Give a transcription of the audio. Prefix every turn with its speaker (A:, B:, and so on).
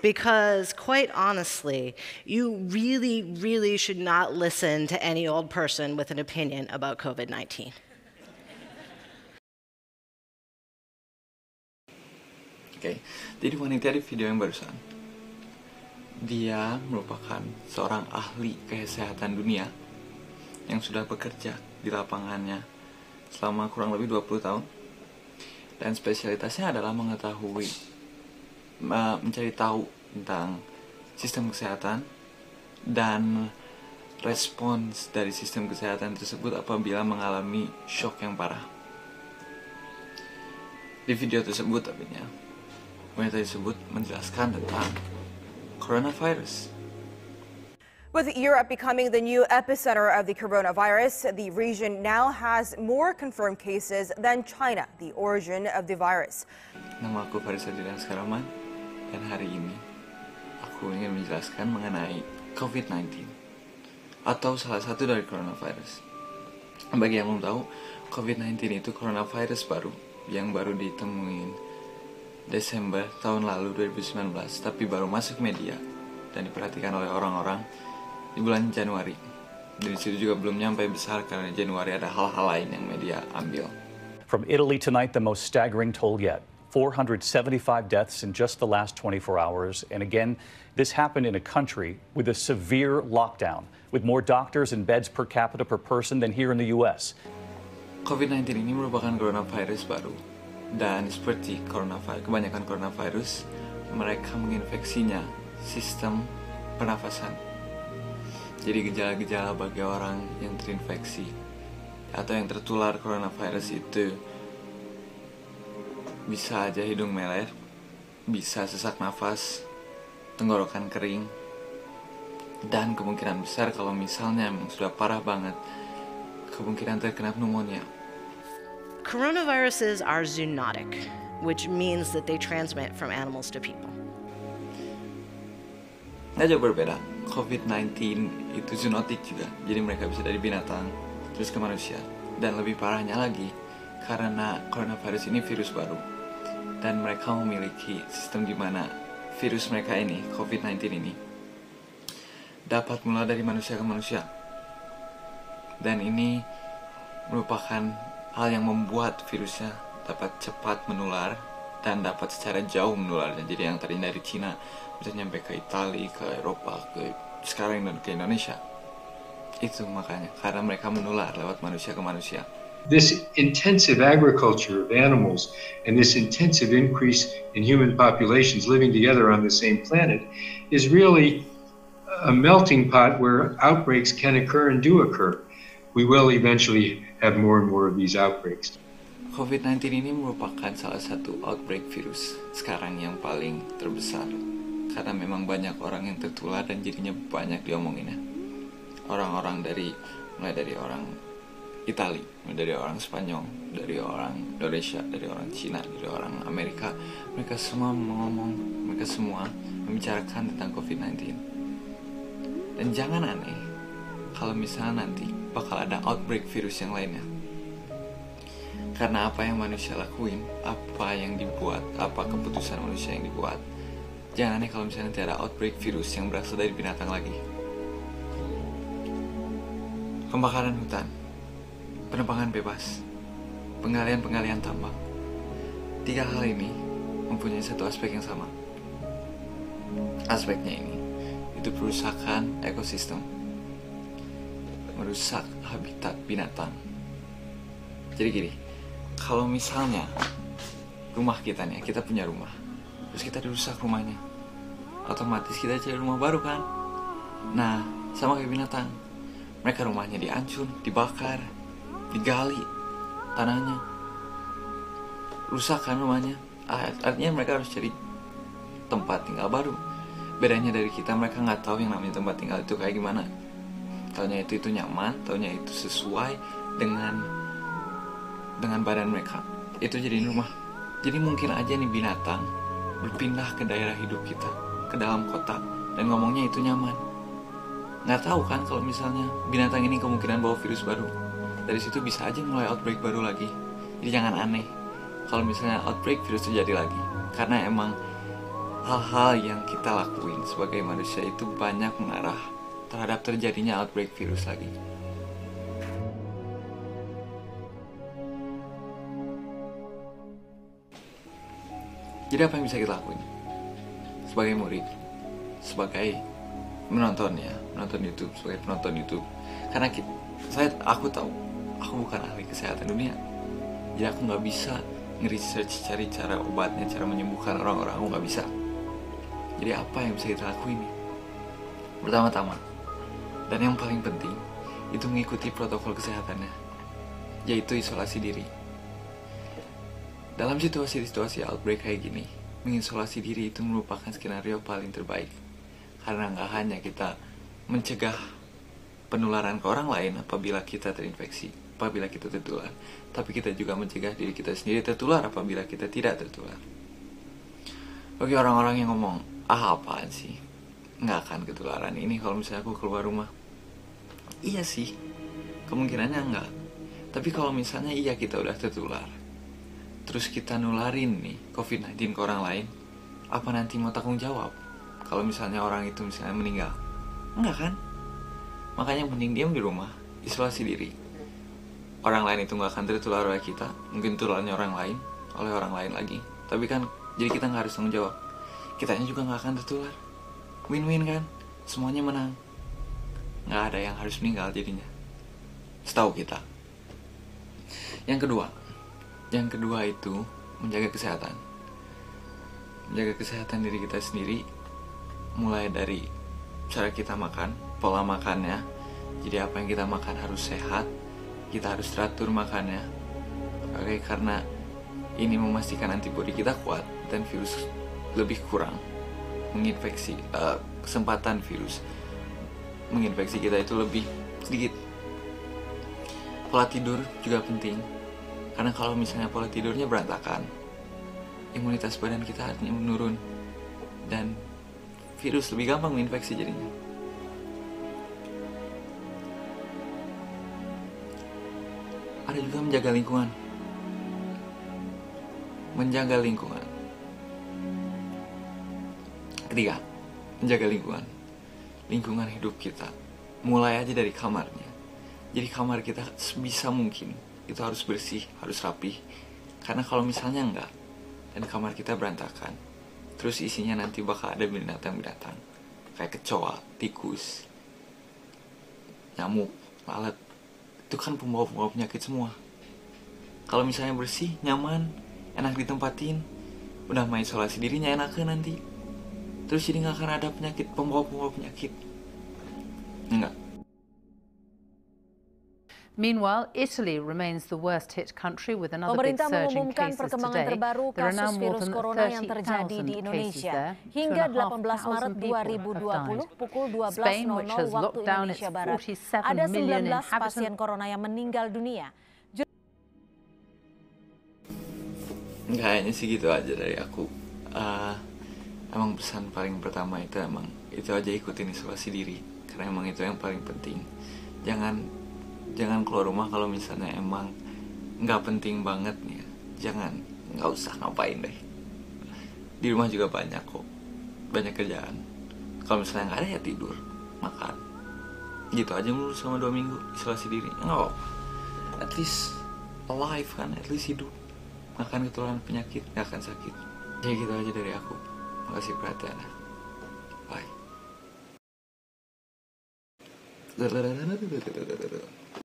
A: because quite honestly, you really should not listen to any old person with an opinion about COVID-19.
B: Oke, jadi wanita di video yang barusan, dia merupakan seorang ahli kesehatan dunia yang sudah bekerja di lapangannya selama kurang lebih 20 tahun. Dan spesialitasnya adalah mengetahui, mencari tahu tentang sistem kesehatan dan respons dari sistem kesehatan tersebut apabila mengalami shock yang parah. Di video tersebut wanita tersebut menjelaskan tentang coronavirus.
C: With Europe becoming the new epicenter of the coronavirus, the region now has more confirmed cases than China, the origin of the virus.
B: Nama aku Faris Adilan Skaraman, dan hari ini aku ingin menjelaskan mengenai COVID-19 atau salah satu dari coronavirus. Bagi yang belum tahu, COVID-19 itu coronavirus baru yang baru ditemuin Desember tahun lalu 2019, tapi baru masuk media dan diperhatikan oleh orang-orang di bulan Januari. Dan disitu juga belum nyampe besar karena Januari ada hal-hal lain yang media ambil.
D: From Italy tonight, the most staggering toll yet. 475 deaths in just the last 24 hours. And again, this happened in a country with a severe lockdown, with more doctors and beds per capita per person than here in the U.S.
B: COVID-19 ini merupakan coronavirus baru. Dan seperti kebanyakan coronavirus, mereka menginfeksinya sistem pernafasan. Jadi gejala-gejala bagi orang yang terinfeksi atau yang tertular coronavirus itu bisa aja hidung meler, bisa sesak nafas, tenggorokan kering, dan kemungkinan besar kalau misalnya memang sudah parah banget, kemungkinan terkena pneumonia.
A: Coronaviruses are zoonotic, which means that they transmit from animals to people.
B: Nggak jauh berbeda, COVID-19 itu zoonotik juga, jadi mereka bisa dari binatang terus ke manusia. Dan lebih parahnya lagi, karena coronavirus ini virus baru, dan mereka memiliki sistem di mana virus mereka ini, COVID-19 ini, dapat menular dari manusia ke manusia. Dan ini merupakan hal yang membuat virusnya dapat cepat menular dan dapat secara jauh menularnya. Jadi yang tadinya dari Cina bisa nyampe ke Italia, ke Eropa, ke sekarang dan ke Indonesia. Itu makanya, karena mereka menular lewat manusia ke manusia.
E: This intensive agriculture of animals and this intensive increase in human populations living together on the same planet is really a melting pot where outbreaks can occur and do occur. We will eventually have more and more of these outbreaks.
B: COVID-19 ini merupakan salah satu outbreak virus sekarang yang paling terbesar. Karena memang banyak orang yang tertular dan jadinya banyak diomonginnya. Orang-orang mulai dari orang Itali, mulai dari orang Spanyol, dari orang Indonesia, dari orang Cina, dari orang Amerika, mereka semua membicarakan tentang COVID-19. Dan jangan aneh kalau misalnya nanti bakal ada outbreak virus yang lainnya. Karena apa yang manusia lakuin, apa yang dibuat, apa keputusan manusia yang dibuat, jangan aneh kalau misalnya nanti ada outbreak virus yang berasal dari binatang lagi. Pembakaran hutan, penebangan bebas, penggalian tambang. 3 hal ini mempunyai satu aspek yang sama. Aspeknya ini, itu perusakan ekosistem, merusak habitat binatang. Jadi gini, kalau misalnya rumah kita nih, kita punya rumah, terus kita dirusak rumahnya, otomatis kita cari rumah baru kan. Nah, sama kayak binatang, mereka rumahnya dihancur, dibakar, digali tanahnya, rusak kan rumahnya. Artinya mereka harus cari tempat tinggal baru. Bedanya dari kita, mereka nggak tahu yang namanya tempat tinggal itu kayak gimana. Taunya itu nyaman, taunya itu sesuai dengan badan mereka. Itu jadi rumah. Jadi mungkin aja nih binatang berpindah ke daerah hidup kita, ke dalam kota, dan ngomongnya itu nyaman. Nggak tahu kan kalau misalnya binatang ini kemungkinan bawa virus baru. Dari situ bisa aja mulai outbreak baru lagi. Jadi jangan aneh kalau misalnya outbreak virus terjadi lagi. Karena emang hal-hal yang kita lakuin sebagai manusia itu banyak mengarah terhadap terjadinya outbreak virus lagi. Jadi apa yang bisa kita lakuin sebagai murid, sebagai menonton YouTube, sebagai penonton YouTube? Karena aku tahu aku bukan ahli kesehatan dunia, jadi aku nggak bisa nge-research cari cara obatnya, cara menyembuhkan orang-orang. Aku nggak bisa. Jadi apa yang bisa kita lakuin? Pertama-tama, dan yang paling penting, itu mengikuti protokol kesehatannya, yaitu isolasi diri. Dalam situasi-situasi outbreak kayak gini, mengisolasi diri itu merupakan skenario paling terbaik. Karena nggak hanya kita mencegah penularan ke orang lain apabila kita terinfeksi, apabila kita tertular, tapi kita juga mencegah diri kita sendiri tertular apabila kita tidak tertular. Bagi orang-orang yang ngomong, apaan sih, nggak akan ketularan ini kalau misalnya aku keluar rumah. Iya sih, kemungkinannya enggak. Tapi kalau misalnya iya kita udah tertular, terus kita nularin nih COVID-19 ke orang lain, apa nanti mau tanggung jawab kalau misalnya orang itu misalnya meninggal? Enggak kan? Makanya mending diam di rumah, isolasi diri. Orang lain itu nggak akan tertular oleh kita, mungkin tularnya orang lain oleh orang lain lagi. Tapi kan, jadi kita nggak harus tanggung jawab. Kitanya juga nggak akan tertular. Win-win kan? Semuanya menang. Nggak ada yang harus meninggal jadinya. Setahu kita. Yang kedua itu menjaga kesehatan. Menjaga kesehatan diri kita sendiri, mulai dari cara kita makan, pola makannya. Jadi apa yang kita makan harus sehat. Kita harus teratur makannya. Oke, karena ini memastikan antibodi kita kuat dan virus lebih kurang menginfeksi, kesempatan virus menginfeksi kita itu lebih sedikit. Pola tidur juga penting, karena kalau misalnya pola tidurnya berantakan, imunitas badan kita artinya menurun dan virus lebih gampang menginfeksi jadinya. Ada juga menjaga lingkungan. Menjaga lingkungan. Ketiga, menjaga lingkungan. Lingkungan hidup kita. Mulai aja dari kamarnya. Jadi kamar kita sebisa mungkin itu harus bersih, harus rapi. Karena kalau misalnya enggak, dan kamar kita berantakan, terus isinya nanti bakal ada binatang-binatang kayak kecoa, tikus, nyamuk, lalat. Itu kan pembawa penyakit semua. Kalau misalnya bersih, nyaman, enak ditempatin, udah main isolasi dirinya enaknya nanti. Terus jadi gak akan ada penyakit, pembawa penyakit. Enggak.
F: Meanwhile, Italy remains the worst-hit country with another big
G: Pemerintah
F: surge in
G: mengumumkan
F: cases
G: perkembangan
F: today.
G: terbaru
F: There are now
G: kasus
F: more
G: virus
F: than
G: corona yang
F: 30,000
G: terjadi di
F: cases
G: Indonesia.
F: there.
G: Hingga 18 Maret
F: 2,500 people have
G: 2020 pukul
F: Spain,
G: 12.00
F: which has
G: waktu
F: locked down
G: Indonesia
F: its
G: Barat,
F: 47
G: ada
F: million
G: 19
F: inhabitants.
G: pasien corona yang meninggal dunia.
B: Kayaknya sih gitu aja dari aku. Emang pesan paling pertama itu itu aja, ikutin isolasi diri, karena emang itu yang paling penting. Jangan keluar rumah kalau misalnya emang nggak penting banget nih ya. Nggak usah ngapain deh. Di rumah juga banyak kok, banyak kerjaan. Kalau misalnya nggak ada ya tidur, makan. Gitu aja mulu selama 2 minggu isolasi diri. Nggak apa-apa. At least alive kan, at least hidup. Makan ketularan penyakit, nggak akan sakit. Ya gitu aja dari aku. Makasih perhatiannya. Bye.